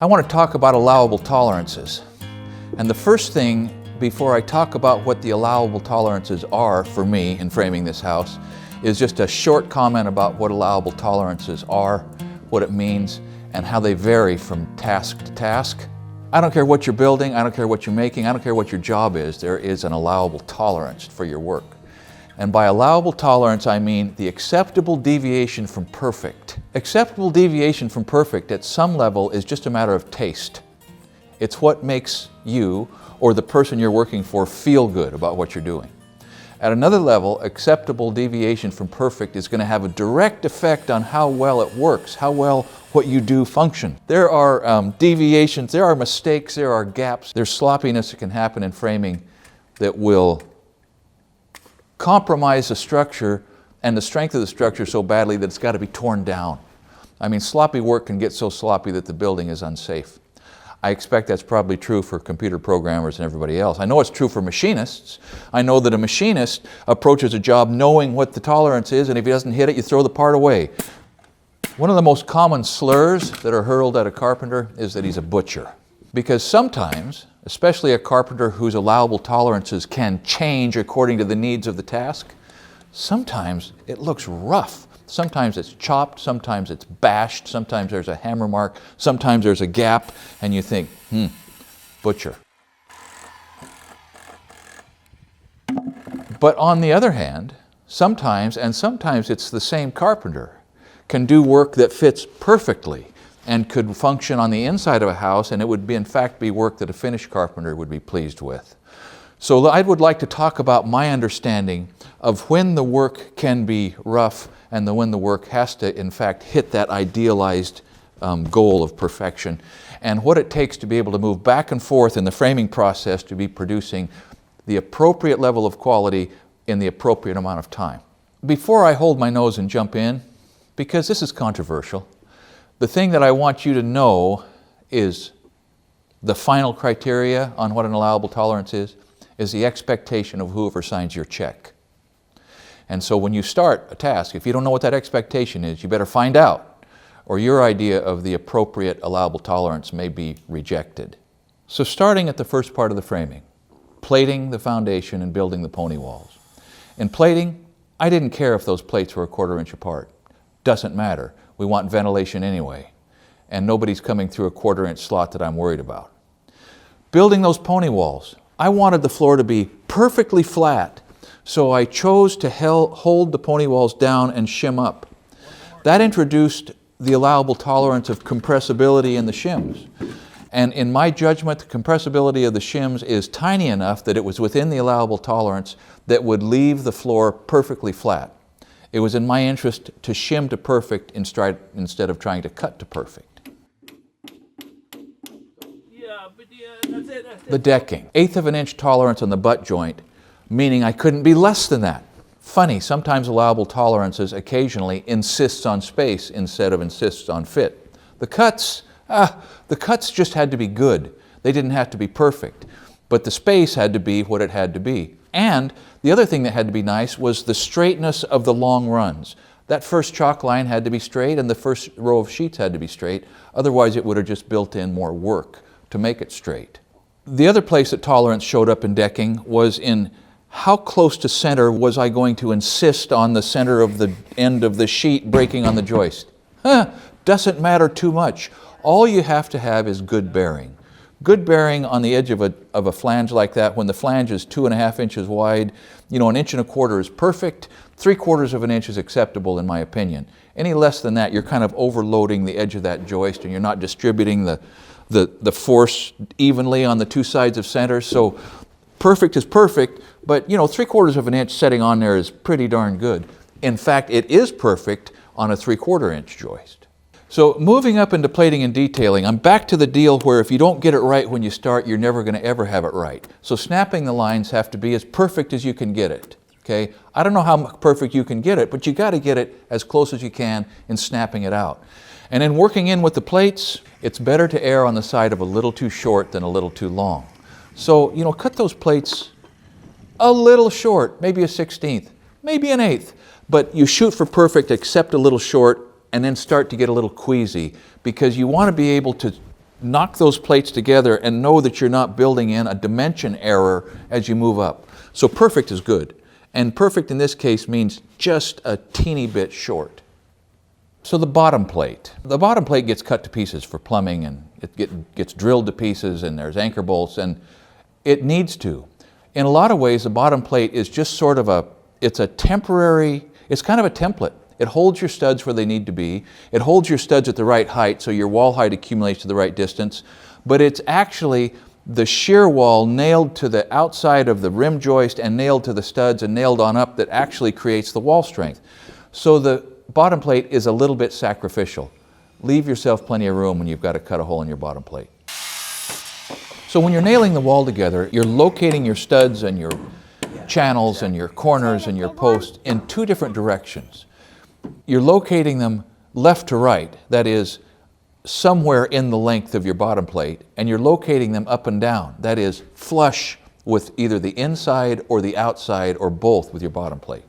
I want to talk about allowable tolerances. And the first thing, before I talk about what the allowable tolerances are for me in framing this house, is just a short comment about what allowable tolerances are, what it means, and how they vary from task to task. I don't care what you're building, I don't care what you're making, I don't care what your job is, there is an allowable tolerance for your work. And by allowable tolerance, I mean the acceptable deviation from perfect. Acceptable deviation from perfect at some level is just a matter of taste. It's what makes you or the person you're working for feel good about what you're doing. At another level, acceptable deviation from perfect is going to have a direct effect on how well it works, how well what you do function. There are deviations, there are mistakes, there are gaps, there's sloppiness that can happen in framing that will compromise the structure and the strength of the structure so badly that it's got to be torn down. I mean, sloppy work can get so sloppy that the building is unsafe. I expect that's probably true for computer programmers and everybody else. I know it's true for machinists. I know that a machinist approaches a job knowing what the tolerance is, and if he doesn't hit it, you throw the part away. One of the most common slurs that are hurled at a carpenter is that he's a butcher. Because sometimes, especially a carpenter whose allowable tolerances can change according to the needs of the task, sometimes it looks rough. Sometimes it's chopped, sometimes it's bashed, sometimes there's a hammer mark, sometimes there's a gap, and you think, butcher. But on the other hand, sometimes it's the same carpenter, can do work that fits perfectly and could function on the inside of a house, and it would be, in fact, be work that a finished carpenter would be pleased with. So I would like to talk about my understanding of when the work can be rough and when the work has to, in fact, hit that idealized goal of perfection, and what it takes to be able to move back and forth in the framing process to be producing the appropriate level of quality in the appropriate amount of time. Before I hold my nose and jump in, because this is controversial, the thing that I want you to know is the final criteria on what an allowable tolerance is the expectation of whoever signs your check. And so when you start a task, if you don't know what that expectation is, you better find out, or your idea of the appropriate allowable tolerance may be rejected. So starting at the first part of the framing, plating the foundation and building the pony walls. In plating, I didn't care if those plates were 1/4 inch apart. Doesn't matter. We want ventilation anyway, and nobody's coming through a 1/4 inch slot that I'm worried about. Building those pony walls, I wanted the floor to be perfectly flat, so I chose to hold the pony walls down and shim up. That introduced the allowable tolerance of compressibility in the shims. And in my judgment, the compressibility of the shims is tiny enough that it was within the allowable tolerance that would leave the floor perfectly flat. It was in my interest to shim to perfect instead of trying to cut to perfect. The decking, 1/8 of an inch tolerance on the butt joint, meaning I couldn't be less than that. Funny, sometimes allowable tolerances occasionally insists on space instead of insists on fit. The cuts just had to be good. They didn't have to be perfect, but the space had to be what it had to be. And the other thing that had to be nice was the straightness of the long runs. That first chalk line had to be straight and the first row of sheets had to be straight. Otherwise, it would have just built in more work to make it straight. The other place that tolerance showed up in decking was in how close to center was I going to insist on the center of the end of the sheet breaking on the joist. Doesn't matter too much. All you have to have is good bearing. Good bearing on the edge of a flange like that, when the flange is 2.5 inches wide, 1 1/4 inches is perfect, 3/4 of an inch is acceptable in my opinion. Any less than that, you're kind of overloading the edge of that joist and you're not distributing the force evenly on the two sides of center. So perfect is perfect, but 3/4 of an inch setting on there is pretty darn good. In fact, it is perfect on a 3/4 inch joist. So moving up into plating and detailing, I'm back to the deal where if you don't get it right when you start, you're never going to ever have it right. So snapping the lines have to be as perfect as you can get it. Okay? I don't know how perfect you can get it, but you got to get it as close as you can in snapping it out. And in working in with the plates, it's better to err on the side of a little too short than a little too long. So, cut those plates a little short, maybe a 1/16, maybe an 1/8, but you shoot for perfect, except a little short, and then start to get a little queasy, because you want to be able to knock those plates together and know that you're not building in a dimension error as you move up. So perfect is good. And perfect in this case means just a teeny bit short. So the bottom plate. The bottom plate gets cut to pieces for plumbing, and it gets drilled to pieces, and there's anchor bolts, and it needs to. In a lot of ways, the bottom plate is just sort of it's kind of a template. It holds your studs where they need to be. It holds your studs at the right height so your wall height accumulates to the right distance. But it's actually the shear wall nailed to the outside of the rim joist and nailed to the studs and nailed on up that actually creates the wall strength. So the bottom plate is a little bit sacrificial. Leave yourself plenty of room when you've got to cut a hole in your bottom plate. So when you're nailing the wall together, you're locating your studs and your channels and your corners and your posts in two different directions. You're locating them left to right, that is, somewhere in the length of your bottom plate, and you're locating them up and down, that is, flush with either the inside or the outside or both with your bottom plate.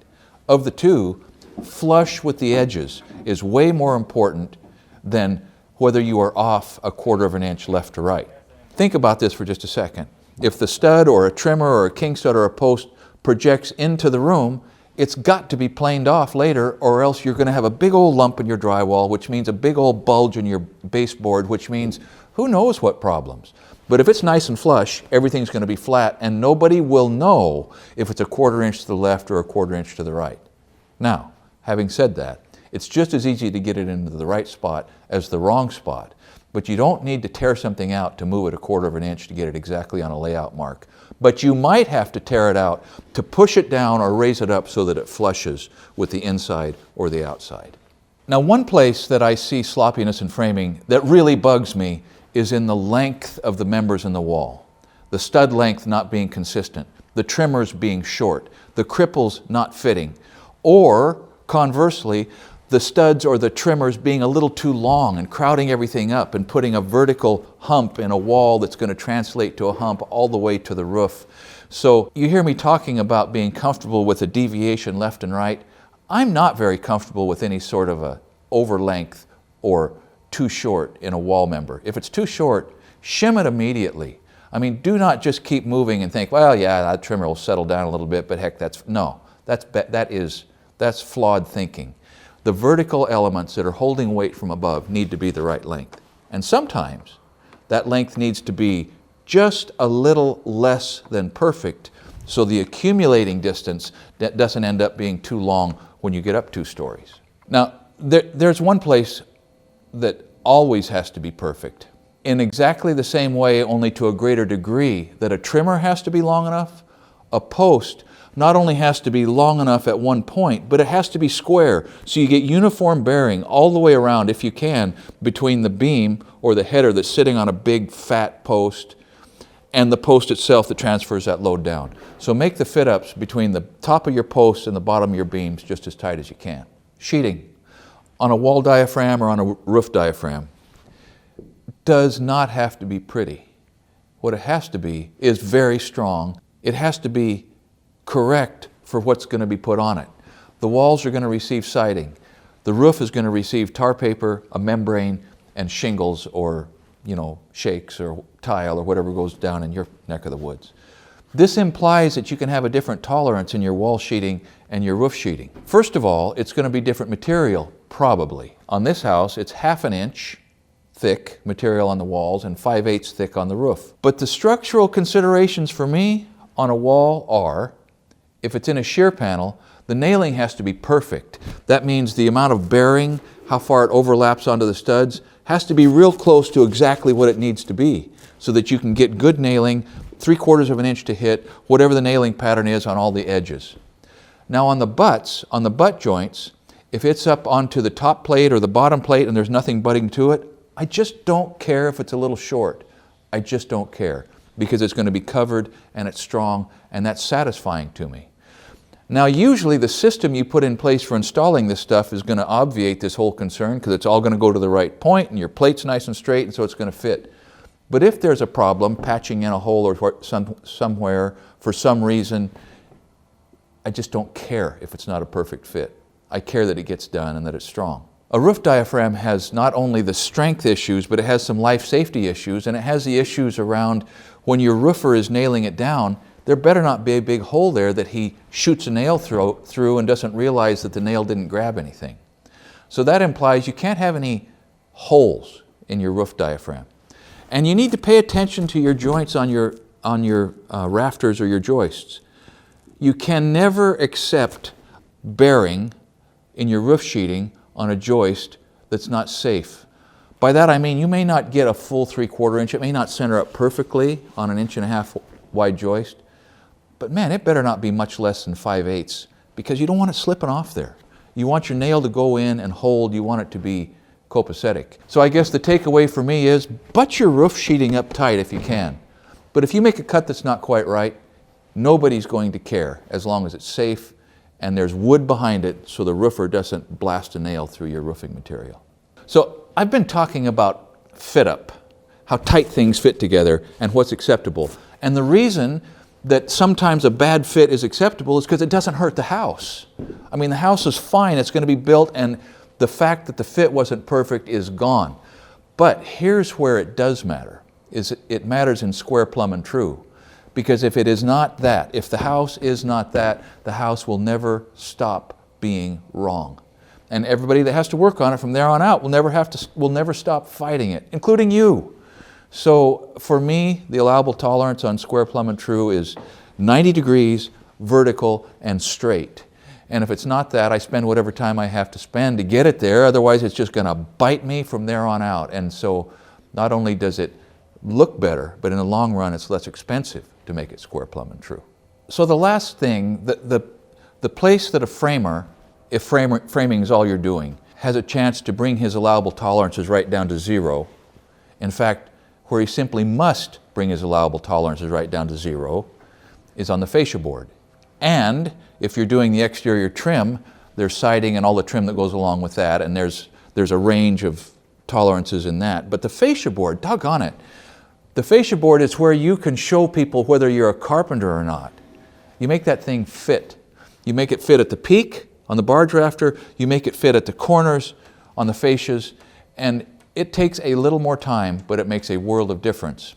Of the two, flush with the edges is way more important than whether you are off a 1/4 inch left to right. Think about this for just a second. If the stud or a trimmer or a king stud or a post projects into the room, it's got to be planed off later, or else you're going to have a big old lump in your drywall, which means a big old bulge in your baseboard, which means who knows what problems. But if it's nice and flush, everything's going to be flat, and nobody will know if it's a 1/4 inch to the left or a 1/4 inch to the right. Now, having said that, it's just as easy to get it into the right spot as the wrong spot. But you don't need to tear something out to move it a 1/4 inch to get it exactly on a layout mark. But you might have to tear it out to push it down or raise it up so that it flushes with the inside or the outside. Now, one place that I see sloppiness in framing that really bugs me is in the length of the members in the wall. The stud length not being consistent, the trimmers being short, the cripples not fitting, or conversely, the studs or the trimmers being a little too long and crowding everything up and putting a vertical hump in a wall that's going to translate to a hump all the way to the roof. So you hear me talking about being comfortable with a deviation left and right. I'm not very comfortable with any sort of a over length or too short in a wall member. If it's too short, shim it immediately. I mean, do not just keep moving and think, well, yeah, that trimmer will settle down a little bit, but heck, that's flawed thinking. The vertical elements that are holding weight from above need to be the right length. And sometimes that length needs to be just a little less than perfect so the accumulating distance that doesn't end up being too long when you get up 2 stories. Now, there's one place that always has to be perfect. In exactly the same way, only to a greater degree, that a trimmer has to be long enough, a post not only has to be long enough at one point, but it has to be square, so you get uniform bearing all the way around, if you can, between the beam or the header that's sitting on a big fat post and the post itself that transfers that load down. So make the fit-ups between the top of your post and the bottom of your beams just as tight as you can. Sheeting on a wall diaphragm or on a roof diaphragm does not have to be pretty. What it has to be is very strong. It has to be correct for what's going to be put on it. The walls are going to receive siding. The roof is going to receive tar paper, a membrane, and shingles or, shakes or tile or whatever goes down in your neck of the woods. This implies that you can have a different tolerance in your wall sheeting and your roof sheeting. First of all, it's going to be different material, probably. On this house, it's 1/2 inch thick material on the walls and 5/8 thick on the roof. But the structural considerations for me on a wall are, if it's in a shear panel, the nailing has to be perfect. That means the amount of bearing, how far it overlaps onto the studs, has to be real close to exactly what it needs to be so that you can get good nailing, 3/4 inch to hit, whatever the nailing pattern is on all the edges. Now on the butt joints, if it's up onto the top plate or the bottom plate and there's nothing butting to it, I just don't care if it's a little short. I just don't care, because it's going to be covered and it's strong, and that's satisfying to me. Now, usually the system you put in place for installing this stuff is going to obviate this whole concern, because it's all going to go to the right point and your plate's nice and straight, and so it's going to fit. But if there's a problem patching in a hole or somewhere for some reason, I just don't care if it's not a perfect fit. I care that it gets done and that it's strong. A roof diaphragm has not only the strength issues, but it has some life safety issues, and it has the issues around when your roofer is nailing it down, there better not be a big hole there that he shoots a nail through and doesn't realize that the nail didn't grab anything. So that implies you can't have any holes in your roof diaphragm. And you need to pay attention to your joints on your rafters or your joists. You can never accept bearing in your roof sheeting on a joist that's not safe. By that I mean you may not get a full 3/4 inch, it may not center up perfectly on an 1.5 inch wide joist, but man, it better not be much less than 5/8 because you don't want it slipping off there. You want your nail to go in and hold, you want it to be copacetic. So I guess the takeaway for me is butt your roof sheeting up tight if you can. But if you make a cut that's not quite right, nobody's going to care as long as it's safe and there's wood behind it so the roofer doesn't blast a nail through your roofing material. So I've been talking about fit up, how tight things fit together and what's acceptable. And the reason that sometimes a bad fit is acceptable is because it doesn't hurt the house. I mean, the house is fine, it's going to be built, and the fact that the fit wasn't perfect is gone. But here's where it does matter, is it matters in square, plumb, and true. Because if it is not that, if the house is not that, the house will never stop being wrong. And everybody that has to work on it from there on out will never stop fighting it, including you. So for me, the allowable tolerance on square, plumb, and true is 90 degrees, vertical, and straight. And if it's not that, I spend whatever time I have to spend to get it there, otherwise it's just going to bite me from there on out. And so not only does it look better, but in the long run it's less expensive to make it square, plumb, and true. So the last thing, the place that a framer, if framing is all you're doing, has a chance to bring his allowable tolerances right down to 0. In fact, where he simply must bring his allowable tolerances right down to 0 is on the fascia board. And if you're doing the exterior trim, there's siding and all the trim that goes along with that, and there's a range of tolerances in that. But the fascia board, doggone it, the fascia board is where you can show people whether you're a carpenter or not. You make that thing fit. You make it fit at the peak on the barge rafter, you make it fit at the corners on the fascias, and it takes a little more time, but it makes a world of difference.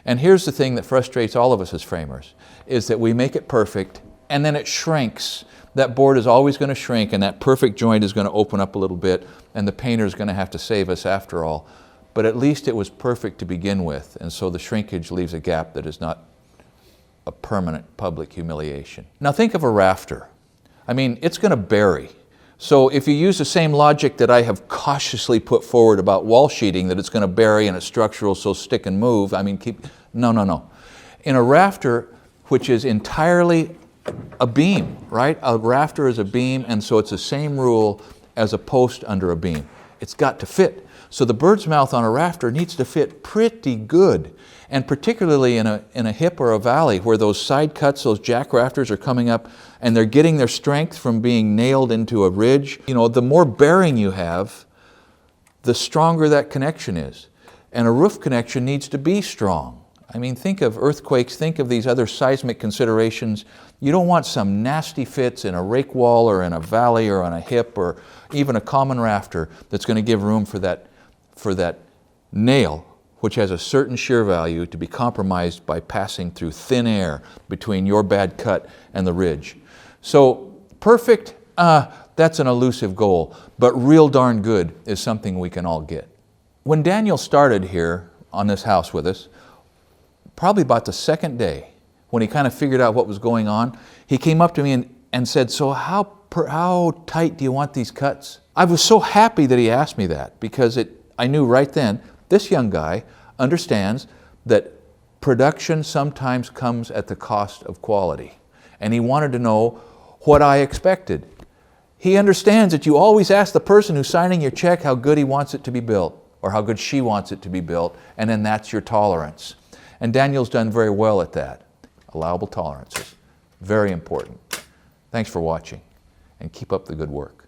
And here's the thing that frustrates all of us as framers, is that we make it perfect and then it shrinks. That board is always going to shrink and that perfect joint is going to open up a little bit and the painter is going to have to save us after all. But at least it was perfect to begin with, and so the shrinkage leaves a gap that is not a permanent public humiliation. Now think of a rafter. I mean, it's going to bury. So if you use the same logic that I have cautiously put forward about wall sheeting, that it's going to bury and it's structural, so stick and move, I mean, no. In a rafter, which is entirely a beam, right? A rafter is a beam, and so it's the same rule as a post under a beam. It's got to fit. So the bird's mouth on a rafter needs to fit pretty good, and particularly in a hip or a valley where those side cuts, those jack rafters are coming up and they're getting their strength from being nailed into a ridge. You know, the more bearing you have, the stronger that connection is. And a roof connection needs to be strong. I mean, think of earthquakes, think of these other seismic considerations. You don't want some nasty fits in a rake wall or in a valley or on a hip or even a common rafter that's going to give room for that nail, which has a certain shear value, to be compromised by passing through thin air between your bad cut and the ridge. So perfect, that's an elusive goal, but real darn good is something we can all get. When Daniel started here on this house with us, probably about the second day, when he kind of figured out what was going on, he came up to me and said, so how tight do you want these cuts? I was so happy that he asked me that, because I knew right then, this young guy understands that production sometimes comes at the cost of quality. And he wanted to know what I expected. He understands that you always ask the person who's signing your check how good he wants it to be built, or how good she wants it to be built, and then that's your tolerance. And Daniel's done very well at that. Allowable tolerances, very important. Thanks for watching, and keep up the good work.